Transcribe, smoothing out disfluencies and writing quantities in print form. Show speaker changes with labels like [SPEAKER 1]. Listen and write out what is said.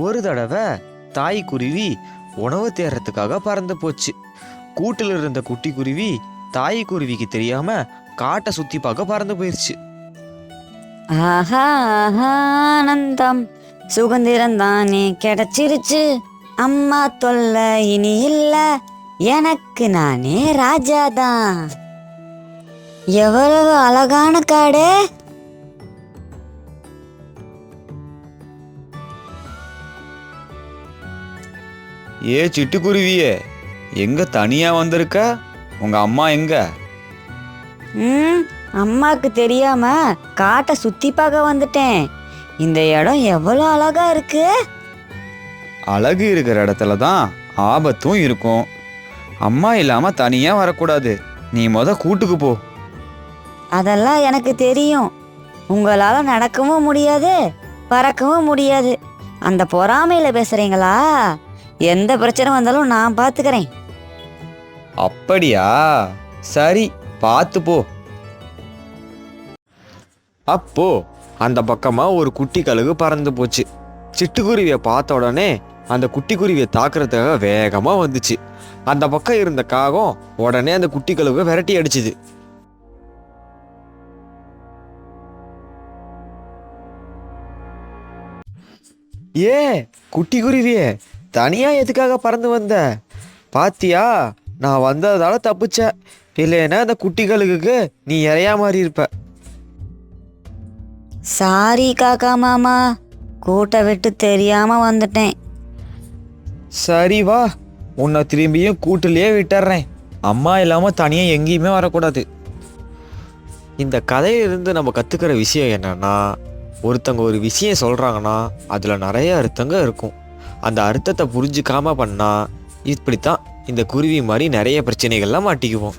[SPEAKER 1] ஒரு தடவை தாய் குருவி உணவு தேடுறதுக்காக பறந்து போச்சு. கூட்டில் இருந்த குட்டி குருவி தாய் குருவிக்கு தெரியாம காட்டை சுத்தி பார்க்க பறந்து போயிருச்சு.
[SPEAKER 2] ஆஹா ஆஹா, ஆனந்தம், சுதந்திரம் தானே கிடைச்சிருச்சு. அம்மா தொல்லை இனி இல்ல, எனக்கு நானே ராஜாதான். எவ்வளவு அழகான காடு!
[SPEAKER 3] ஏ சிட்டுக்குருவியே, எங்க தனியா வந்திருக்க? உங்க அம்மா எங்க?
[SPEAKER 2] அம்மாக்கு தெரியாம காட்டை சுத்தி பார்க்க வந்துட்டேன். இந்த இடம் எவ்வளவு அழகா இருக்கு.
[SPEAKER 3] அழகு இருக்கிற இடத்துல தான் ஆபத்தும் இருக்கும். அம்மா இல்லாம தனியா வரக்கூடாது. நீ கூட்டுக்கு போ.
[SPEAKER 2] அதெல்லாம் எனக்கு தெரியும். உங்களால நடக்கவும் முடியாது, பறக்கவும் முடியாது. அந்த பொறாமையில பேசுறீங்களா? எந்த பிரச்சனை வந்தாலும் நான் பாத்துக்கிறேன்.
[SPEAKER 3] அப்படியா? சரி, பார்த்து போ.
[SPEAKER 1] அப்போ அந்த பக்கமா ஒரு குட்டி கழுகு பறந்து போச்சு. சிட்டுக்குருவியை பார்த்த உடனே அந்த குட்டி குருவியை தாக்குறதுக்காக வேகமா வந்துச்சு. அந்த பக்கம் இருந்த காகம் உடனே அந்த குட்டி கழுகை விரட்டி அடிச்சுது. ஏ குட்டி குருவியே, தனியா எதுக்காக பறந்து வந்த? பாத்தியா, நான் வந்ததால தப்பிச்ச. இல்லைன்னா அந்த குட்டி கழுகுக்கு நீ இறையா மாறி இருப்ப.
[SPEAKER 2] சாரி காக்கா மாமா, கூட்டை விட்டு தெரியாம வந்துட்டேன்.
[SPEAKER 1] சரி வா, உன்னை திரும்பியும் கூட்டிலேயே விட்டுறேன். அம்மா இல்லாம தனியா எங்கேயுமே வரக்கூடாது. இந்த கதையிலிருந்து நம்ம கத்துக்கிற விஷயம் என்னன்னா, ஒருத்தங்க ஒரு விஷயம் சொல்றாங்கன்னா அதுல நிறைய அர்த்தங்க இருக்கும். அந்த அர்த்தத்தை புரிஞ்சுக்காம பண்ணா இப்படித்தான் இந்த குருவி மாதிரி நிறைய பிரச்சனைகள்லாம் மாட்டிக்குவோம்.